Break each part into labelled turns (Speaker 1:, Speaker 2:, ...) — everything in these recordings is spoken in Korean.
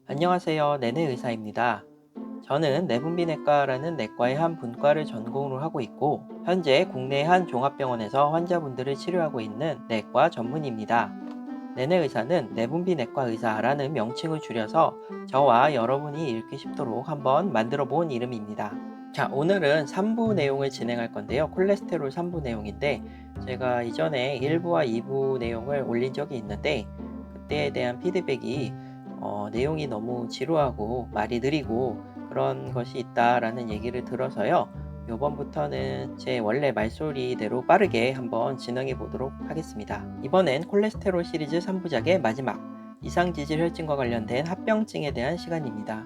Speaker 1: 안녕하세요. 내내 의사입니다. 저는 내분비내과라는 내과의 한 분과를 전공으로 하고 있고, 현재 국내 한 종합병원에서 환자분들을 치료하고 있는 내과 전문의입니다. 내내 의사는 내분비내과 의사라는 명칭을 줄여서 저와 여러분이 읽기 쉽도록 한번 만들어 본 이름입니다. 자, 오늘은 3부 내용을 진행할 건데요. 콜레스테롤 3부 내용인데, 제가 이전에 1부와 2부 내용을 올린 적이 있는데, 그때에 대한 피드백이 내용이 너무 지루하고 말이 느리고 그런 것이 있다라는 얘기를 들어서요. 요번부터는 제 원래 말소리대로 빠르게 한번 진행해 보도록 하겠습니다. 이번엔 콜레스테롤 시리즈 3부작의 마지막 이상지질 혈증과 관련된 합병증에 대한 시간입니다.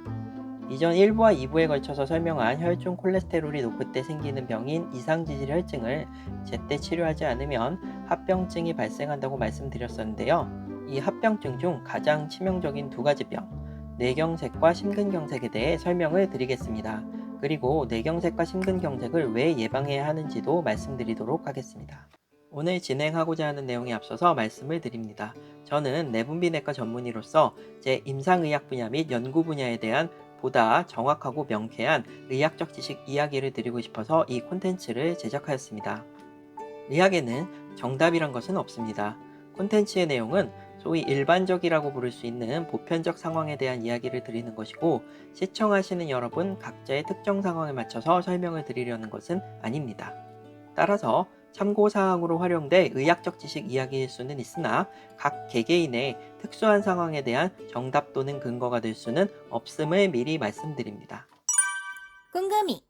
Speaker 1: 이전 1부와 2부에 걸쳐서 설명한 혈중 콜레스테롤이 높을 때 생기는 병인 이상지질 혈증을 제때 치료하지 않으면 합병증이 발생한다고 말씀드렸었는데요. 이 합병증 중 가장 치명적인 두 가지 병, 뇌경색과 심근경색에 대해 설명을 드리겠습니다. 그리고 뇌경색과 심근경색을 왜 예방해야 하는지도 말씀드리도록 하겠습니다. 오늘 진행하고자 하는 내용에 앞서서 말씀을 드립니다. 저는 내분비내과 전문의로서 제 임상의학 분야 및 연구 분야에 대한 보다 정확하고 명쾌한 의학적 지식 이야기를 드리고 싶어서 이 콘텐츠를 제작하였습니다. 의학에는 정답이란 것은 없습니다. 콘텐츠의 내용은 소위 일반적이라고 부를 수 있는 보편적 상황에 대한 이야기를 드리는 것이고, 시청하시는 여러분 각자의 특정 상황에 맞춰서 설명을 드리려는 것은 아닙니다. 따라서 참고사항으로 활용될 의학적 지식 이야기일 수는 있으나 각 개개인의 특수한 상황에 대한 정답 또는 근거가 될 수는 없음을 미리 말씀드립니다.
Speaker 2: 궁금이.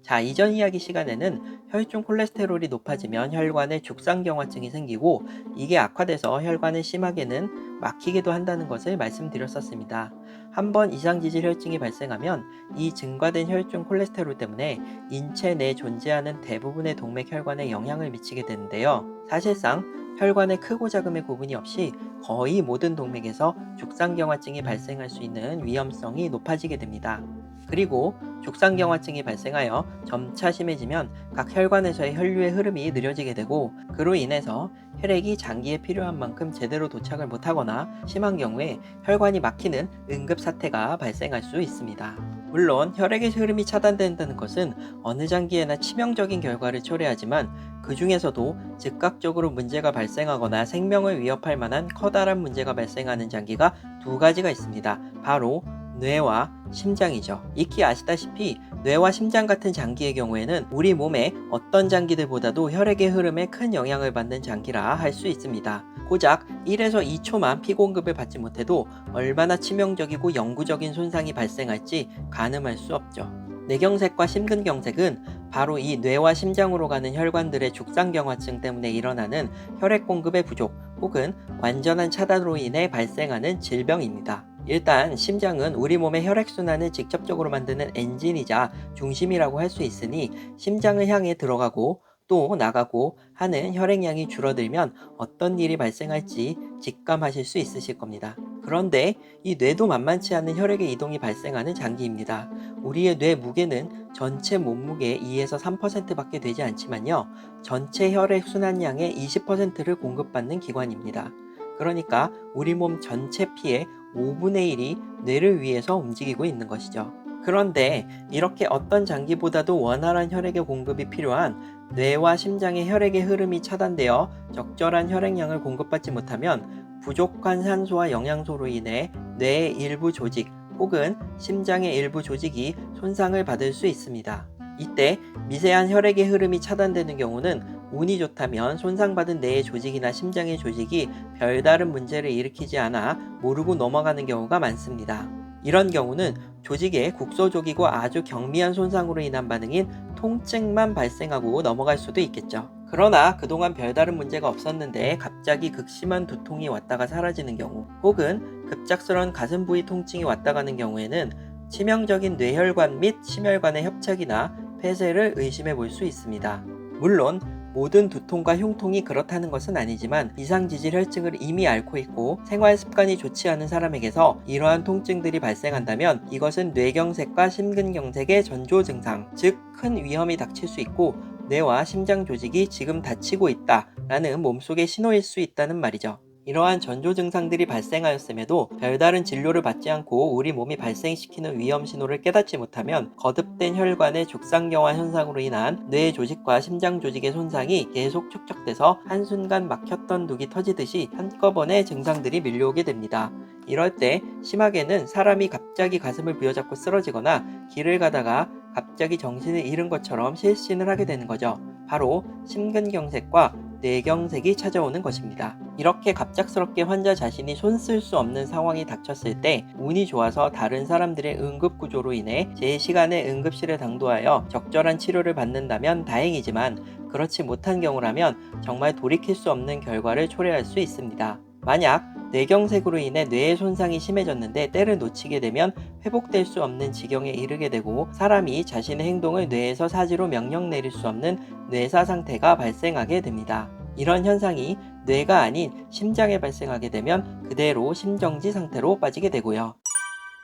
Speaker 1: 자, 이전 이야기 시간에는 혈중 콜레스테롤이 높아지면 혈관에 죽상경화증이 생기고, 이게 악화돼서 혈관을 심하게는 막히기도 한다는 것을 말씀드렸었습니다. 한번 이상지질 혈증이 발생하면 이 증가된 혈중 콜레스테롤 때문에 인체 내에 존재하는 대부분의 동맥 혈관에 영향을 미치게 되는데요. 사실상 혈관의 크고 작음의 구분이 없이 거의 모든 동맥에서 죽상경화증이 발생할 수 있는 위험성이 높아지게 됩니다. 그리고 죽상경화증이 발생하여 점차 심해지면 각 혈관에서의 혈류의 흐름이 느려지게 되고, 그로 인해서 혈액이 장기에 필요한 만큼 제대로 도착을 못하거나 심한 경우에 혈관이 막히는 응급 사태가 발생할 수 있습니다. 물론 혈액의 흐름이 차단된다는 것은 어느 장기에나 치명적인 결과를 초래하지만, 그 중에서도 즉각적으로 문제가 발생하거나 생명을 위협할 만한 커다란 문제가 발생하는 장기가 두 가지가 있습니다. 바로 뇌와 심장이죠. 익히 아시다시피 뇌와 심장 같은 장기의 경우에는 우리 몸의 어떤 장기들보다도 혈액의 흐름에 큰 영향을 받는 장기라 할 수 있습니다. 고작 1에서 2초만 피공급을 받지 못해도 얼마나 치명적이고 영구적인 손상이 발생할지 가늠할 수 없죠. 뇌경색과 심근경색은 바로 이 뇌와 심장으로 가는 혈관들의 죽상경화증 때문에 일어나는 혈액 공급의 부족 혹은 완전한 차단으로 인해 발생하는 질병입니다. 일단 심장은 우리 몸의 혈액순환을 직접적으로 만드는 엔진이자 중심이라고 할 수 있으니, 심장을 향해 들어가고 또 나가고 하는 혈액량이 줄어들면 어떤 일이 발생할지 직감하실 수 있으실 겁니다. 그런데 이 뇌도 만만치 않은 혈액의 이동이 발생하는 장기입니다. 우리의 뇌 무게는 전체 몸무게의 2에서 3%밖에 되지 않지만요, 전체 혈액 순환량의 20%를 공급받는 기관입니다. 그러니까 우리 몸 전체 피의 5분의 1이 뇌를 위해서 움직이고 있는 것이죠. 그런데 이렇게 어떤 장기보다도 원활한 혈액의 공급이 필요한 뇌와 심장의 혈액의 흐름이 차단되어 적절한 혈액량을 공급받지 못하면 부족한 산소와 영양소로 인해 뇌의 일부 조직 혹은 심장의 일부 조직이 손상을 받을 수 있습니다. 이때 미세한 혈액의 흐름이 차단되는 경우는 운이 좋다면 손상받은 뇌의 조직이나 심장의 조직이 별다른 문제를 일으키지 않아 모르고 넘어가는 경우가 많습니다. 이런 경우는 조직의 국소족이고 아주 경미한 손상으로 인한 반응인 통증만 발생하고 넘어갈 수도 있겠죠. 그러나 그동안 별다른 문제가 없었는데 갑자기 극심한 두통이 왔다가 사라지는 경우, 혹은 급작스러운 가슴 부위 통증이 왔다 가는 경우에는 치명적인 뇌혈관 및 심혈관의 협착이나 폐쇄를 의심해 볼 수 있습니다. 물론 모든 두통과 흉통이 그렇다는 것은 아니지만 이상지질혈증을 이미 앓고 있고 생활 습관이 좋지 않은 사람에게서 이러한 통증들이 발생한다면 이것은 뇌경색과 심근경색의 전조 증상, 즉 큰 위험이 닥칠 수 있고 뇌와 심장 조직이 지금 다치고 있다라는 몸속의 신호일 수 있다는 말이죠. 이러한 전조 증상들이 발생하였음에도 별다른 진료를 받지 않고 우리 몸이 발생시키는 위험 신호를 깨닫지 못하면 거듭된 혈관의 죽상경화 현상으로 인한 뇌 조직과 심장 조직의 손상이 계속 축적돼서 한순간 막혔던 둑이 터지듯이 한꺼번에 증상들이 밀려오게 됩니다. 이럴 때 심하게는 사람이 갑자기 가슴을 부여잡고 쓰러지거나 길을 가다가 갑자기 정신을 잃은 것처럼 실신을 하게 되는 거죠. 바로 심근경색과 뇌경색이 찾아오는 것입니다. 이렇게 갑작스럽게 환자 자신이 손 쓸 수 없는 상황이 닥쳤을 때 운이 좋아서 다른 사람들의 응급구조로 인해 제 시간에 응급실에 당도하여 적절한 치료를 받는다면 다행이지만 그렇지 못한 경우라면 정말 돌이킬 수 없는 결과를 초래할 수 있습니다. 만약 뇌경색으로 인해 뇌의 손상이 심해졌는데 때를 놓치게 되면 회복될 수 없는 지경에 이르게 되고 사람이 자신의 행동을 뇌에서 사지로 명령 내릴 수 없는 뇌사 상태가 발생하게 됩니다. 이런 현상이 뇌가 아닌 심장에 발생하게 되면 그대로 심정지 상태로 빠지게 되고요.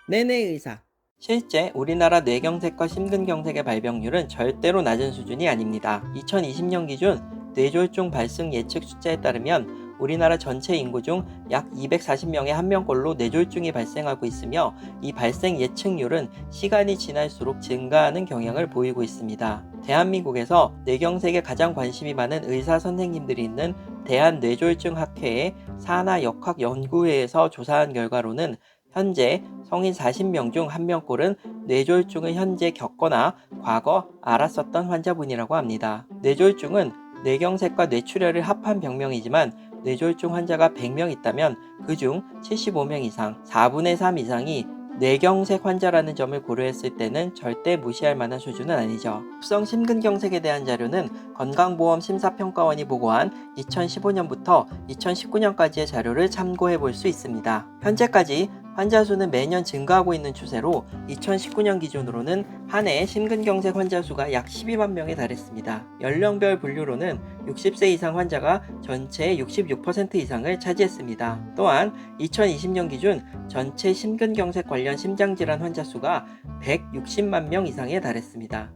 Speaker 1: 내내의사 실제 우리나라 뇌경색과 심근경색의 발병률은 절대로 낮은 수준이 아닙니다. 2020년 기준 뇌졸중 발생 예측 숫자에 따르면 우리나라 전체 인구 중 약 240명에 1명꼴로 뇌졸중이 발생하고 있으며 이 발생 예측률은 시간이 지날수록 증가하는 경향을 보이고 있습니다. 대한민국에서 뇌경색에 가장 관심이 많은 의사 선생님들이 있는 대한뇌졸중학회의 산하역학연구회에서 조사한 결과로는 현재 성인 40명 중 1명꼴은 뇌졸중을 현재 겪거나 과거 앓았었던 환자분이라고 합니다. 뇌졸중은 뇌경색과 뇌출혈을 합한 병명이지만 뇌졸중 환자가 100명 있다면 그중 75명 이상, 4분의 3 이상이 뇌경색 환자라는 점을 고려했을 때는 절대 무시할 만한 수준은 아니죠. 합성 심근경색에 대한 자료는 건강보험심사평가원이 보고한 2015년부터 2019년까지의 자료를 참고해 볼 수 있습니다. 현재까지 환자 수는 매년 증가하고 있는 추세로 2019년 기준으로는 한 해 심근경색 환자 수가 약 12만 명에 달했습니다. 연령별 분류로는 60세 이상 환자가 전체의 66% 이상을 차지했습니다. 또한 2020년 기준 전체 심근경색 관련 심장질환 환자 수가 160만 명 이상에 달했습니다.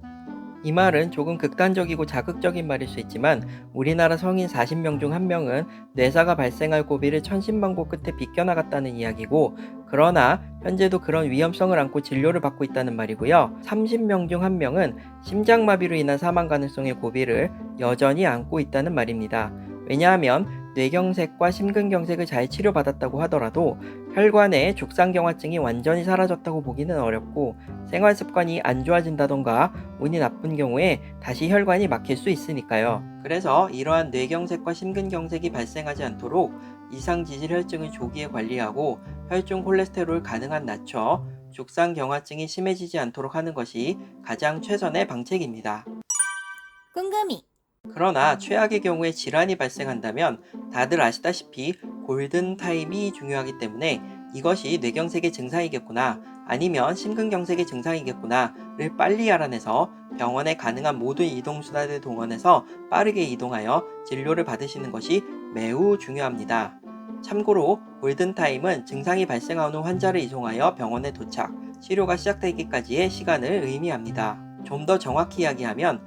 Speaker 1: 이 말은 조금 극단적이고 자극적인 말일 수 있지만 우리나라 성인 40명 중 1명은 뇌사가 발생할 고비를 천신만고 끝에 비껴나갔다는 이야기고 그러나 현재도 그런 위험성을 안고 진료를 받고 있다는 말이고요. 30명 중 1명은 심장마비로 인한 사망 가능성의 고비를 여전히 안고 있다는 말입니다. 왜냐하면 뇌경색과 심근경색을 잘 치료받았다고 하더라도 혈관의 죽상경화증이 완전히 사라졌다고 보기는 어렵고 생활습관이 안 좋아진다던가 운이 나쁜 경우에 다시 혈관이 막힐 수 있으니까요. 그래서 이러한 뇌경색과 심근경색이 발생하지 않도록 이상지질혈증을 조기에 관리하고 혈중 콜레스테롤 가능한 낮춰 죽상경화증이 심해지지 않도록 하는 것이 가장 최선의 방책입니다.
Speaker 2: 궁금이.
Speaker 1: 그러나 최악의 경우에 질환이 발생한다면 다들 아시다시피 골든타임이 중요하기 때문에 이것이 뇌경색의 증상이겠구나 아니면 심근경색의 증상이겠구나를 빨리 알아내서 병원에 가능한 모든 이동수단을 동원해서 빠르게 이동하여 진료를 받으시는 것이 매우 중요합니다. 참고로 골든타임은 증상이 발생하는 환자를 이송하여 병원에 도착, 치료가 시작되기까지의 시간을 의미합니다. 좀 더 정확히 이야기하면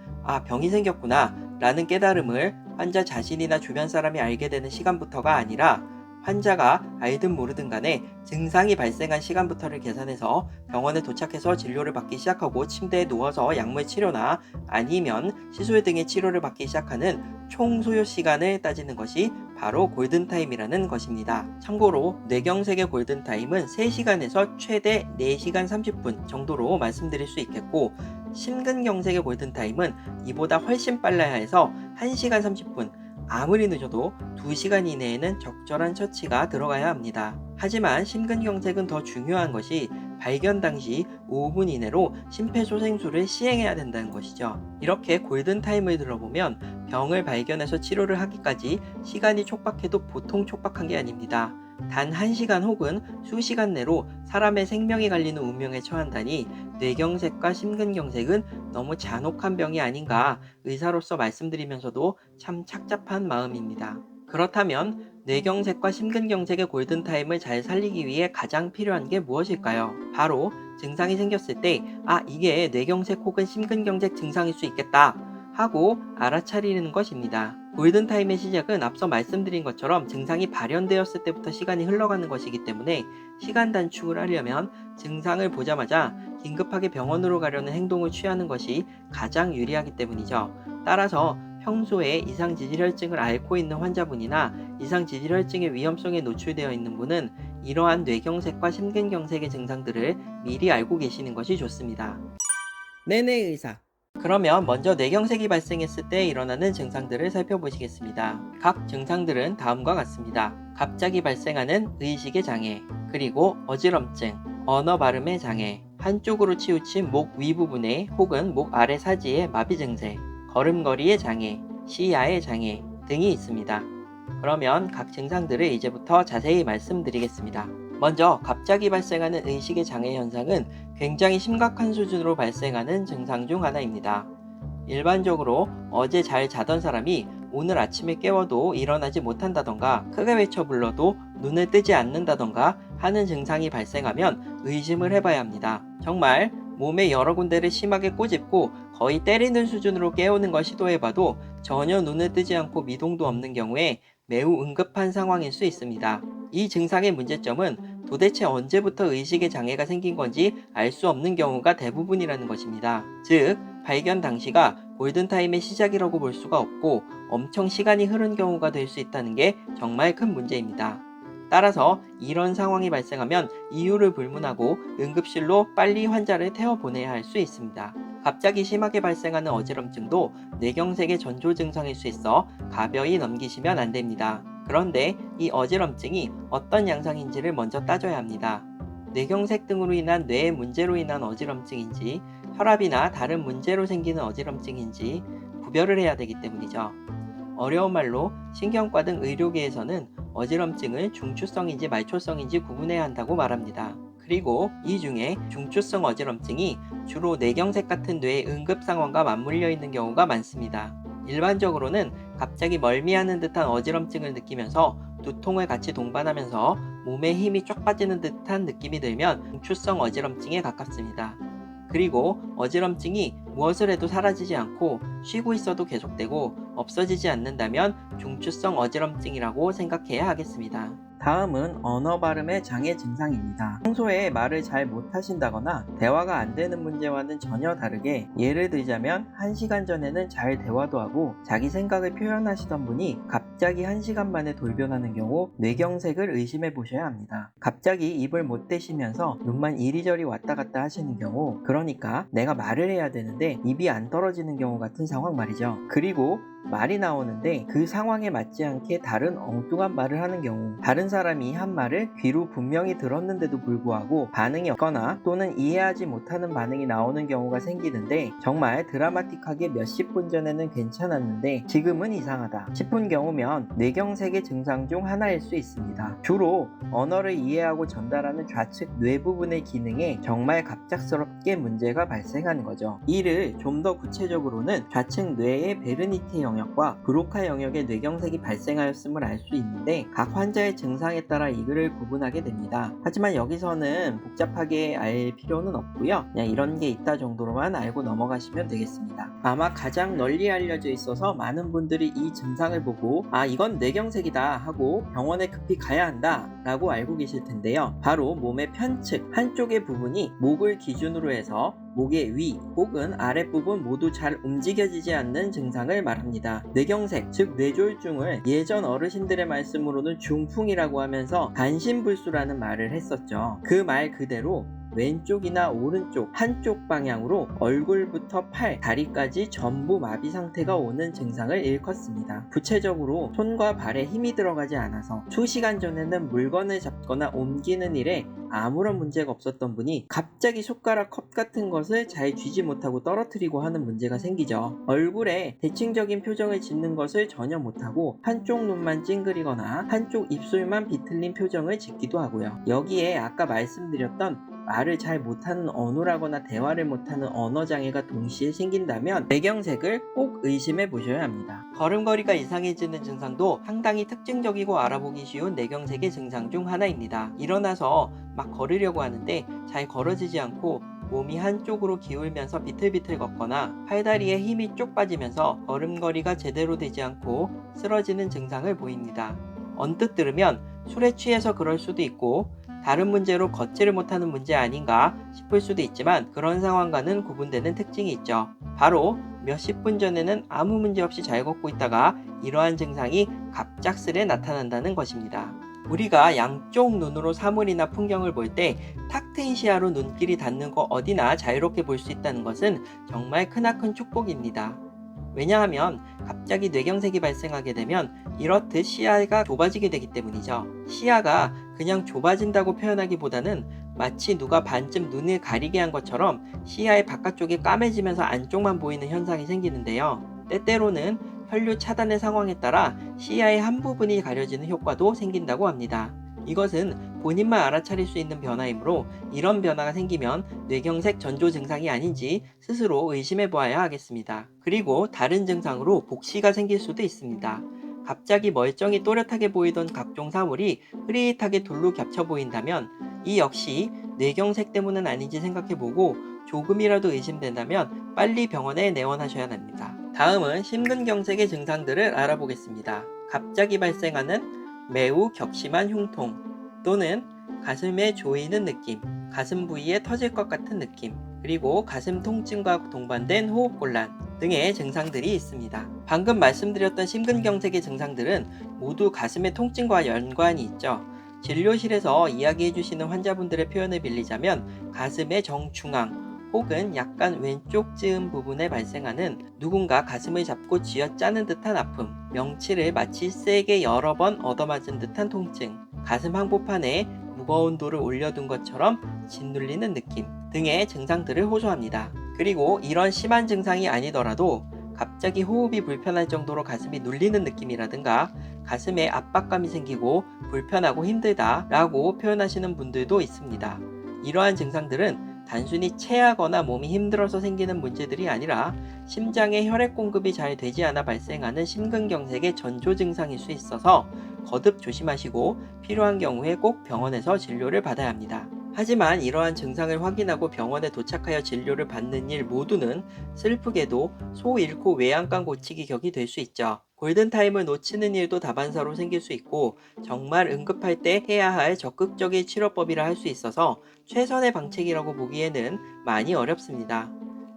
Speaker 1: 병이 생겼구나 라는 깨달음을 환자 자신이나 주변 사람이 알게 되는 시간부터가 아니라 환자가 알든 모르든 간에 증상이 발생한 시간부터를 계산해서 병원에 도착해서 진료를 받기 시작하고 침대에 누워서 약물 치료나 아니면 시술 등의 치료를 받기 시작하는 총 소요 시간을 따지는 것이 바로 골든타임이라는 것입니다. 참고로 뇌경색의 골든타임은 3시간에서 최대 4시간 30분 정도로 말씀드릴 수 있겠고 심근경색의 골든타임은 이보다 훨씬 빨라야 해서 1시간 30분 아무리 늦어도 2시간 이내에는 적절한 처치가 들어가야 합니다. 하지만 심근경색은 더 중요한 것이 발견 당시 5분 이내로 심폐소생술을 시행해야 된다는 것이죠. 이렇게 골든타임을 들어보면 병을 발견해서 치료를 하기까지 시간이 촉박해도 보통 촉박한 게 아닙니다. 단 1시간 혹은 수시간 내로 사람의 생명이 갈리는 운명에 처한다니 뇌경색과 심근경색은 너무 잔혹한 병이 아닌가 의사로서 말씀드리면서도 참 착잡한 마음입니다. 그렇다면 뇌경색과 심근경색의 골든타임을 잘 살리기 위해 가장 필요한 게 무엇일까요? 바로 증상이 생겼을 때 이게 뇌경색 혹은 심근경색 증상일 수 있겠다 하고 알아차리는 것입니다. 골든타임의 시작은 앞서 말씀드린 것처럼 증상이 발현되었을 때부터 시간이 흘러가는 것이기 때문에 시간 단축을 하려면 증상을 보자마자 긴급하게 병원으로 가려는 행동을 취하는 것이 가장 유리하기 때문이죠. 따라서 평소에 이상지질혈증을 앓고 있는 환자분이나 이상지질혈증의 위험성에 노출되어 있는 분은 이러한 뇌경색과 심근경색의 증상들을 미리 알고 계시는 것이 좋습니다. 네네 의사. 그러면 먼저 뇌경색이 발생했을 때 일어나는 증상들을 살펴보시겠습니다. 각 증상들은 다음과 같습니다. 갑자기 발생하는 의식의 장애, 그리고 어지럼증, 언어 발음의 장애, 한쪽으로 치우친 목 위부분에 혹은 목 아래 사지의 마비 증세, 걸음걸이의 장애, 시야의 장애 등이 있습니다. 그러면 각 증상들을 이제부터 자세히 말씀드리겠습니다. 먼저 갑자기 발생하는 의식의 장애 현상은 굉장히 심각한 수준으로 발생하는 증상 중 하나입니다. 일반적으로 어제 잘 자던 사람이 오늘 아침에 깨워도 일어나지 못한다던가 크게 외쳐 불러도 눈을 뜨지 않는다던가 하는 증상이 발생하면 의심을 해봐야 합니다. 정말 몸의 여러 군데를 심하게 꼬집고 거의 때리는 수준으로 깨우는 걸 시도해봐도 전혀 눈을 뜨지 않고 미동도 없는 경우에 매우 응급한 상황일 수 있습니다. 이 증상의 문제점은 도대체 언제부터 의식의 장애가 생긴 건지 알 수 없는 경우가 대부분이라는 것입니다. 즉, 발견 당시가 골든타임의 시작이라고 볼 수가 없고 엄청 시간이 흐른 경우가 될 수 있다는 게 정말 큰 문제입니다. 따라서 이런 상황이 발생하면 이유를 불문하고 응급실로 빨리 환자를 태워보내야 할 수 있습니다. 갑자기 심하게 발생하는 어지럼증도 뇌경색의 전조 증상일 수 있어 가벼이 넘기시면 안 됩니다. 그런데 이 어지럼증이 어떤 양상인지를 먼저 따져야 합니다. 뇌경색 등으로 인한 뇌의 문제로 인한 어지럼증인지 혈압이나 다른 문제로 생기는 어지럼증인지 구별을 해야 되기 때문이죠. 어려운 말로 신경과 등 의료계에서는 어지럼증을 중추성인지 말초성인지 구분해야 한다고 말합니다. 그리고 이 중에 중추성 어지럼증이 주로 뇌경색 같은 뇌의 응급 상황과 맞물려 있는 경우가 많습니다. 일반적으로는 갑자기 멀미하는 듯한 어지럼증을 느끼면서 두통을 같이 동반하면서 몸에 힘이 쫙 빠지는 듯한 느낌이 들면 중추성 어지럼증에 가깝습니다. 그리고 어지럼증이 무엇을 해도 사라지지 않고 쉬고 있어도 계속되고 없어지지 않는다면 중추성 어지럼증이라고 생각해야 하겠습니다. 다음은 언어 발음의 장애 증상입니다. 평소에 말을 잘 못하신다거나 대화가 안 되는 문제와는 전혀 다르게 예를 들자면 1시간 전에는 잘 대화도 하고 자기 생각을 표현하시던 분이 갑자기 1시간 만에 돌변하는 경우 뇌경색을 의심해 보셔야 합니다. 갑자기 입을 못 대시면서 눈만 이리저리 왔다 갔다 하시는 경우, 그러니까 내가 말을 해야 되는데 입이 안 떨어지는 경우 같은 상황 말이죠. 그리고 말이 나오는데 그 상황에 맞지 않게 다른 엉뚱한 말을 하는 경우, 다른 사람이 한 말을 귀로 분명히 들었는데도 불구하고 반응이 없거나 또는 이해하지 못하는 반응이 나오는 경우가 생기는데, 정말 드라마틱하게 몇십 분 전에는 괜찮았는데 지금은 이상하다 싶은 경우면 뇌경색의 증상 중 하나일 수 있습니다. 주로 언어를 이해하고 전달하는 좌측 뇌 부분의 기능에 정말 갑작스럽게 문제가 발생하는 거죠. 이를 좀 더 구체적으로는 좌측 뇌의 베르니테 영역과 브로카 영역의 뇌경색이 발생하였음을 알 수 있는데, 각 환자의 증상에 따라 이들을 구분하게 됩니다. 하지만 여기서는 복잡하게 알 필요는 없고요. 그냥 이런 게 있다 정도로만 알고 넘어가시면 되겠습니다. 아마 가장 널리 알려져 있어서 많은 분들이 이 증상을 보고 이건 뇌경색이다 하고 병원에 급히 가야 한다 라고 알고 계실 텐데요. 바로 몸의 편측 한쪽의 부분이 목을 기준으로 해서 목의 위 혹은 아랫부분 모두 잘 움직여지지 않는 증상을 말합니다. 뇌경색, 즉 뇌졸중을 예전 어르신들의 말씀으로는 중풍이라고 하면서 반신불수라는 말을 했었죠. 그 말 그대로 왼쪽이나 오른쪽 한쪽 방향으로 얼굴부터 팔, 다리까지 전부 마비 상태가 오는 증상을 일컫습니다. 구체적으로 손과 발에 힘이 들어가지 않아서 수시간 전에는 물건을 잡거나 옮기는 일에 아무런 문제가 없었던 분이 갑자기 숟가락 컵 같은 것을 잘 쥐지 못하고 떨어뜨리고 하는 문제가 생기죠. 얼굴에 대칭적인 표정을 짓는 것을 전혀 못하고 한쪽 눈만 찡그리거나 한쪽 입술만 비틀린 표정을 짓기도 하고요. 여기에 아까 말씀드렸던 말을 잘 못하는 언어라거나 대화를 못하는 언어장애가 동시에 생긴다면 뇌경색을 꼭 의심해 보셔야 합니다. 걸음걸이가 이상해지는 증상도 상당히 특징적이고 알아보기 쉬운 뇌경색의 증상 중 하나입니다. 일어나서 막 걸으려고 하는데 잘 걸어지지 않고 몸이 한쪽으로 기울면서 비틀비틀 걷거나 팔다리에 힘이 쭉 빠지면서 걸음걸이가 제대로 되지 않고 쓰러지는 증상을 보입니다. 언뜻 들으면 술에 취해서 그럴 수도 있고 다른 문제로 걷지를 못하는 문제 아닌가 싶을 수도 있지만 그런 상황과는 구분되는 특징이 있죠. 바로 몇십 분 전에는 아무 문제 없이 잘 걷고 있다가 이러한 증상이 갑작스레 나타난다는 것입니다. 우리가 양쪽 눈으로 사물이나 풍경을 볼 때 탁 트인 시야로 눈길이 닿는 곳 어디나 자유롭게 볼 수 있다는 것은 정말 크나큰 축복입니다. 왜냐하면 갑자기 뇌경색이 발생하게 되면 이렇듯 시야가 좁아지게 되기 때문이죠. 시야가 그냥 좁아진다고 표현하기보다는 마치 누가 반쯤 눈을 가리게 한 것처럼 시야의 바깥쪽이 까매지면서 안쪽만 보이는 현상이 생기는데요. 때때로는 혈류 차단의 상황에 따라 시야의 한 부분이 가려지는 효과도 생긴다고 합니다. 이것은 본인만 알아차릴 수 있는 변화이므로 이런 변화가 생기면 뇌경색 전조 증상이 아닌지 스스로 의심해 보아야 하겠습니다. 그리고 다른 증상으로 복시가 생길 수도 있습니다. 갑자기 멀쩡히 또렷하게 보이던 각종 사물이 흐릿하게 둘로 겹쳐 보인다면 이 역시 뇌경색 때문은 아닌지 생각해보고 조금이라도 의심된다면 빨리 병원에 내원하셔야 합니다. 다음은 심근경색의 증상들을 알아보겠습니다. 갑자기 발생하는 매우 격심한 흉통 또는 가슴에 조이는 느낌, 가슴 부위에 터질 것 같은 느낌, 그리고 가슴 통증과 동반된 호흡곤란 등의 증상들이 있습니다. 방금 말씀드렸던 심근경색의 증상들은 모두 가슴의 통증과 연관이 있죠. 진료실에서 이야기해 주시는 환자분들의 표현을 빌리자면 가슴의 정중앙 혹은 약간 왼쪽 즈음 부분에 발생하는 누군가 가슴을 잡고 쥐어짜는 듯한 아픔, 명치를 마치 세게 여러 번 얻어맞은 듯한 통증, 가슴 항복판에 무거운 돌을 올려둔 것처럼 짓눌리는 느낌 등의 증상들을 호소합니다. 그리고 이런 심한 증상이 아니더라도 갑자기 호흡이 불편할 정도로 가슴이 눌리는 느낌이라든가 가슴에 압박감이 생기고 불편하고 힘들다 라고 표현하시는 분들도 있습니다. 이러한 증상들은 단순히 체하거나 몸이 힘들어서 생기는 문제들이 아니라 심장에 혈액 공급이 잘 되지 않아 발생하는 심근경색의 전조 증상일 수 있어서 거듭 조심하시고 필요한 경우에 꼭 병원에서 진료를 받아야 합니다. 하지만 이러한 증상을 확인하고 병원에 도착하여 진료를 받는 일 모두는 슬프게도 소 잃고 외양간 고치기 격이 될 수 있죠. 골든타임을 놓치는 일도 다반사로 생길 수 있고 정말 응급할 때 해야 할 적극적인 치료법이라 할 수 있어서 최선의 방책이라고 보기에는 많이 어렵습니다.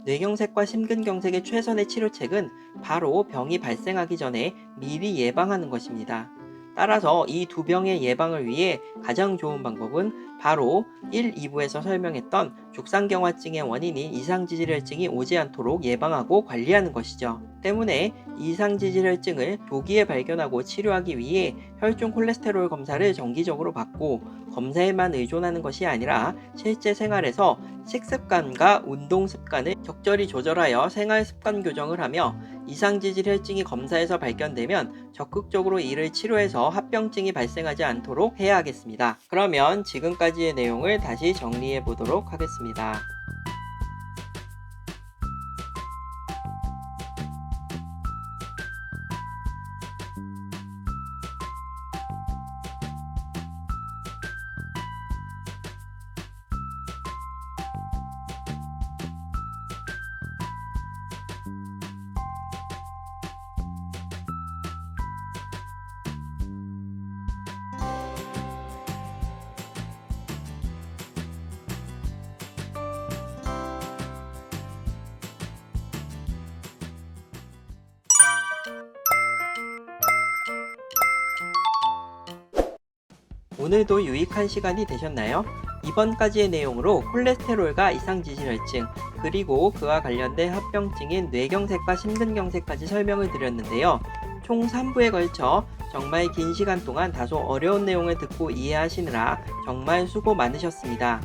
Speaker 1: 뇌경색과 심근경색의 최선의 치료책은 바로 병이 발생하기 전에 미리 예방하는 것입니다. 따라서 이 두 병의 예방을 위해 가장 좋은 방법은 바로 1, 2부에서 설명했던 죽상경화증의 원인인 이상지질혈증이 오지 않도록 예방하고 관리하는 것이죠. 때문에 이상지질혈증을 조기에 발견하고 치료하기 위해 혈중 콜레스테롤 검사를 정기적으로 받고 검사에만 의존하는 것이 아니라 실제 생활에서 식습관과 운동 습관을 적절히 조절하여 생활 습관 교정을 하며 이상지질혈증이 검사에서 발견되면 적극적으로 이를 치료해서 합병증이 발생하지 않도록 해야 하겠습니다. 그러면 지금까지의 내용을 다시 정리해 보도록 하겠습니다. 오늘도 유익한 시간이 되셨나요? 이번까지의 내용으로 콜레스테롤과 이상지질혈증 그리고 그와 관련된 합병증인 뇌경색과 심근경색까지 설명을 드렸는데요. 총 3부에 걸쳐 정말 긴 시간 동안 다소 어려운 내용을 듣고 이해하시느라 정말 수고 많으셨습니다.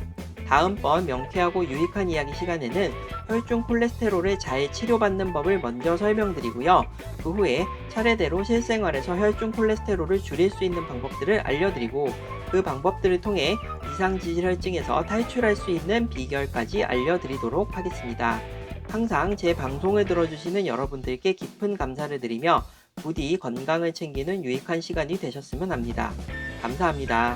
Speaker 1: 다음번 명쾌하고 유익한 이야기 시간에는 혈중 콜레스테롤을 잘 치료받는 법을 먼저 설명드리고요. 그 후에 차례대로 실생활에서 혈중 콜레스테롤을 줄일 수 있는 방법들을 알려드리고 그 방법들을 통해 기상지질혈증에서 탈출할 수 있는 비결까지 알려드리도록 하겠습니다. 항상 제 방송을 들어주시는 여러분들께 깊은 감사를 드리며 부디 건강을 챙기는 유익한 시간이 되셨으면 합니다. 감사합니다.